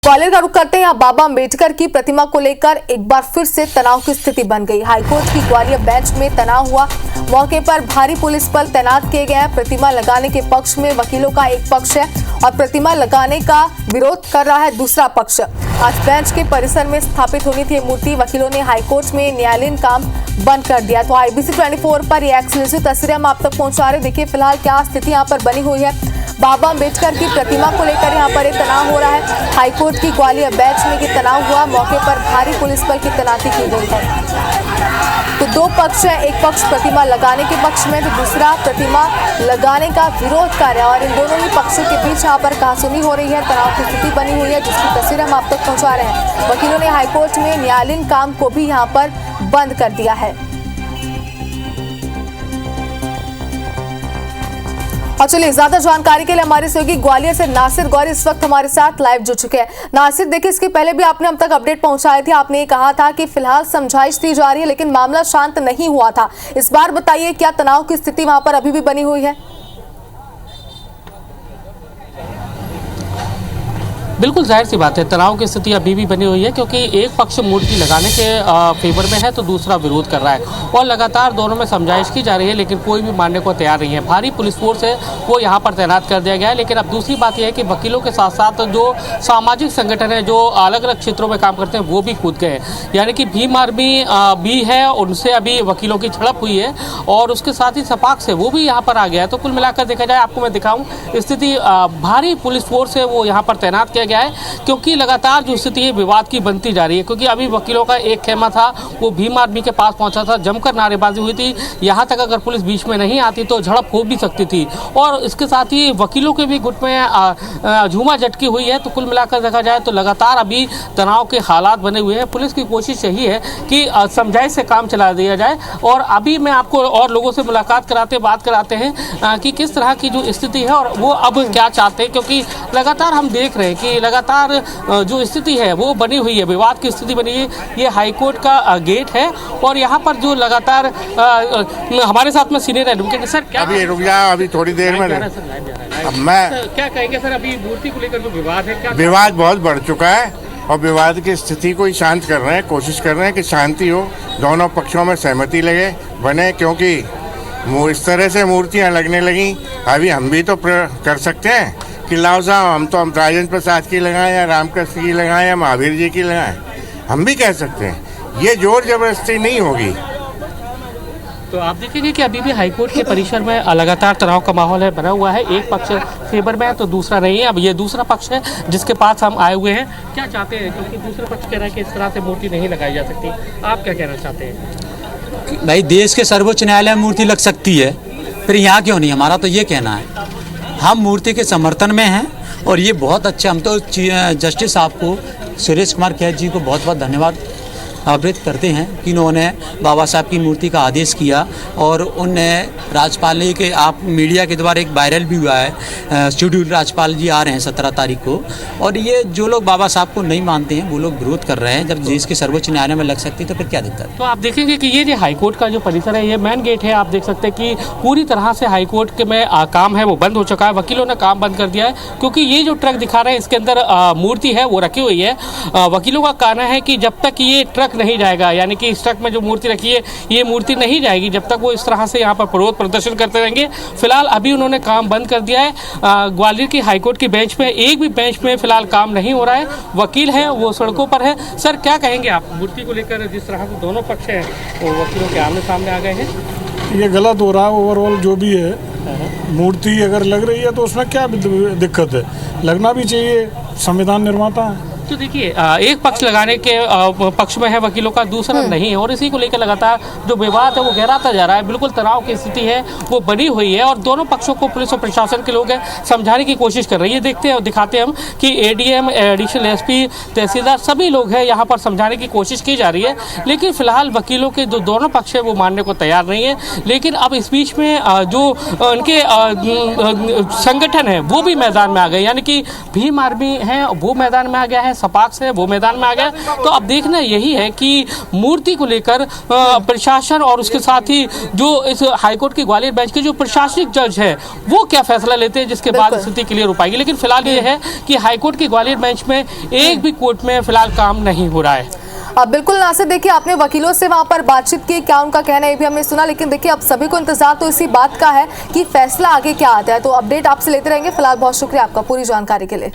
ग्वालियर का रुख करते हैं। यहाँ बाबा अम्बेडकर की प्रतिमा को लेकर एक बार फिर से तनाव की स्थिति बन गई। हाईकोर्ट की ग्वालियर बेंच में तनाव हुआ। मौके पर भारी पुलिस बल तैनात किए गए हैं। प्रतिमा लगाने के पक्ष में वकीलों का एक पक्ष है और प्रतिमा लगाने का विरोध कर रहा है दूसरा पक्ष। आज बेंच के परिसर में स्थापित होनी थी मूर्ति, वकीलों ने हाईकोर्ट में न्यायालयीन काम बंद कर दिया। तो IBC 24 पर ये एक्सक्लूसिव तस्वीरें हम आप तक पहुंचा रहे। देखिए फिलहाल क्या स्थिति यहाँ पर बनी हुई है। बाबा अम्बेडकर की प्रतिमा को लेकर यहाँ पर एक तनाव हो रहा है। हाईकोर्ट की ग्वालियर बेंच में ये तनाव हुआ। मौके पर भारी पुलिस बल की तैनाती की गई है। तो दो पक्ष है, एक पक्ष प्रतिमा लगाने के पक्ष में तो दूसरा प्रतिमा लगाने का विरोध कर रहा है और इन दोनों ही पक्षों के बीच यहाँ पर कहासुनी हो रही है। तनाव की स्थिति बनी हुई है जिसकी तस्वीर हम आप तक पहुंचा रहे हैं। वकीलों ने हाईकोर्ट में न्यायालयीन काम को भी यहाँ पर बंद कर दिया है। और चलिए ज्यादा जानकारी के लिए हमारे सहयोगी ग्वालियर से नासिर गौरी इस वक्त हमारे साथ लाइव जुड़ चुके हैं। नासिर, देखिए इसके पहले भी आपने हम तक अपडेट पहुंचाई थी। आपने ये कहा था कि फिलहाल समझाइश दी जा रही है लेकिन मामला शांत नहीं हुआ था। इस बार बताइए क्या तनाव की स्थिति वहां पर अभी भी बनी हुई है? बिल्कुल जाहिर सी बात है, तनाव की स्थिति अभी भी बनी हुई है क्योंकि एक पक्ष मूर्ति लगाने के फेवर में है तो दूसरा विरोध कर रहा है और लगातार दोनों में समझाइश की जा रही है लेकिन कोई भी मानने को तैयार नहीं है। भारी पुलिस फोर्स है वो यहाँ पर तैनात कर दिया गया है। लेकिन अब दूसरी बात यह है कि वकीलों के साथ साथ जो सामाजिक संगठन है जो अलग अलग क्षेत्रों में काम करते हैं वो भी कूद गए हैं। यानी कि भीम आर्मी भी है, उनसे अभी वकीलों की झड़प हुई है और उसके साथ ही सपाक से वो भी यहाँ पर आ गया है। तो कुल मिलाकर देखा जाए, आपको मैं दिखाऊँ स्थिति, भारी पुलिस फोर्स है वो यहाँ पर तैनात किया गया है क्योंकि लगातार जो स्थिति है विवाद की बनती जा रही है। क्योंकि अभी वकीलों का एक खेमा था वो भीम आर्मी के पास पहुंचा था, जमकर नारेबाजी हुई थी। यहाँ तक अगर पुलिस बीच में नहीं आती तो झड़प हो भी सकती थी और इसके साथ ही वकीलों के भी गुट में झूमा झटकी हुई है। तो कुल मिलाकर देखा जाए तो लगातार अभी तनाव के हालात बने हुए हैं। पुलिस की कोशिश यही है कि समझाइश से काम चला दिया जाए और अभी मैं आपको और लोगों से मुलाकात कराते बात कराते हैं कि किस तरह की जो स्थिति है और वो अब क्या चाहते हैं। क्योंकि लगातार हम देख रहे हैं कि लगातार जो स्थिति है वो बनी हुई है, विवाद की स्थिति बनी है। ये हाईकोर्ट का गेट है और यहाँ पर जो लगातार हमारे साथ में सीनियर एडवोकेट सर, क्या अभी रुक जाओ, अभी थोड़ी देर में अब मैं क्या कहेंगे सर? अभी मूर्ति को लेकर जो विवाद है, क्या विवाद बहुत बढ़ चुका है और विवाद की स्थिति को शांत कर रहे हैं, कोशिश कर रहे हैं कि शांति हो, दोनों पक्षों में सहमति लगे बने। क्योंकि इस तरह से मूर्तियाँ लगने लगी, अभी हम भी तो कर सकते हैं कि लाओ साहब हम तो राजेंद्र प्रसाद की लगाएं या रामकृष्ण की लगाएं या महावीर जी की लगाएं, हम भी कह सकते हैं। ये जोर जबरदस्ती नहीं होगी। तो आप देखेंगे कि अभी भी हाईकोर्ट के परिसर में लगातार तनाव का माहौल है बना हुआ है। एक पक्ष फेवर में है तो दूसरा नहीं है। अब ये दूसरा पक्ष है जिसके पास हम आए हुए हैं। क्या चाहते हैं? क्योंकि दूसरा पक्ष कह रहा है कि इस तरह से मूर्ति नहीं लगाई जा सकती। आप क्या कहना चाहते हैं? भाई देश के सर्वोच्च न्यायालय में मूर्ति लग सकती है, फिर यहाँ क्यों नहीं? हमारा तो ये कहना है, हम मूर्ति के समर्थन में हैं और ये बहुत अच्छा। हम तो जस्टिस साहब को, सुरेश कुमार कैद जी को बहुत बहुत धन्यवाद अवृत करते हैं कि उन्होंने बाबा साहब की मूर्ति का आदेश किया और उनने राज्यपाल के, आप मीडिया के द्वारा एक वायरल भी हुआ है, शेड्यूल राज्यपाल जी आ रहे हैं 17 तारीख को। और ये जो लोग बाबा साहब को नहीं मानते हैं वो लोग विरोध कर रहे हैं। जब देश के सर्वोच्च न्यायालय में लग सकती तो फिर क्या दिक्कत? तो आप देखेंगे कि ये जो हाईकोर्ट का जो परिसर है ये मेन गेट है। आप देख सकते हैं कि पूरी तरह से हाईकोर्ट के में काम है वो बंद हो चुका है। वकीलों ने काम बंद कर दिया है क्योंकि ये जो ट्रक दिखा रहे हैं इसके अंदर मूर्ति है वो रखी हुई है। वकीलों का कहना है कि जब तक ये ट्रक नहीं जाएगा, यानी कि इस ट्रक में जो मूर्ति रखी है ये मूर्ति नहीं जाएगी जब तक वो इस तरह से यहाँ पर विरोध प्रदर्शन करते रहेंगे। फिलहाल अभी उन्होंने काम बंद कर दिया है। ग्वालियर की हाईकोर्ट की बेंच में एक भी बेंच में फिलहाल काम नहीं हो रहा है। वकील हैं वो सड़कों पर है। सर क्या कहेंगे आप मूर्ति को लेकर? जिस तरह से दोनों पक्ष हैं वो वकीलों के आमने सामने आ गए हैं, ये गलत हो रहा है। ओवरऑल जो भी है, मूर्ति अगर लग रही है तो उसमें क्या दिक्कत है? लगना भी चाहिए, संविधान निर्माता है। तो देखिए एक पक्ष लगाने के पक्ष में है वकीलों का, दूसरा नहीं है और इसी को लेकर लगातार जो विवाद है वो गहराता जा रहा है। बिल्कुल तनाव की स्थिति है वो बनी हुई है और दोनों पक्षों को पुलिस और प्रशासन के लोग हैं समझाने की कोशिश कर रही है। देखते हैं, दिखाते हैं हम कि ADM, एडिशनल SP, तहसीलदार सभी लोग हैं यहाँ पर समझाने की कोशिश की जा रही है। लेकिन फिलहाल वकीलों के जो दोनों पक्ष है वो मानने को तैयार नहीं है। लेकिन अब इस बीच में जो उनके संगठन है वो भी मैदान में आ गए, यानी कि भीम आर्मी है वो मैदान में आ गया है, सपाक्स है वो मैदान में आ गया। तो अब देखना यही है कि मूर्ति को लेकर प्रशासन और उसके साथ ही जो इस हाईकोर्ट की ग्वालियर बेंच के जो प्रशासनिक जज है वो क्या फैसला लेते हैं, जिसके बाद स्थिति क्लियर हो पाएगी। लेकिन फिलहाल ये है कि हाईकोर्ट की ग्वालियर बेंच में एक भी कोर्ट में फिलहाल काम नहीं हो रहा है। अब बिल्कुल नासिर, देखिए आपने वकीलों से वहां पर बातचीत की, क्या उनका कहना है ये भी हमने सुना, लेकिन देखिए अब सभी को इंतजार तो इसी बात का है कि फैसला आगे क्या आता है। तो अपडेट आपसे लेते रहेंगे। फिलहाल बहुत शुक्रिया आपका पूरी जानकारी के लिए।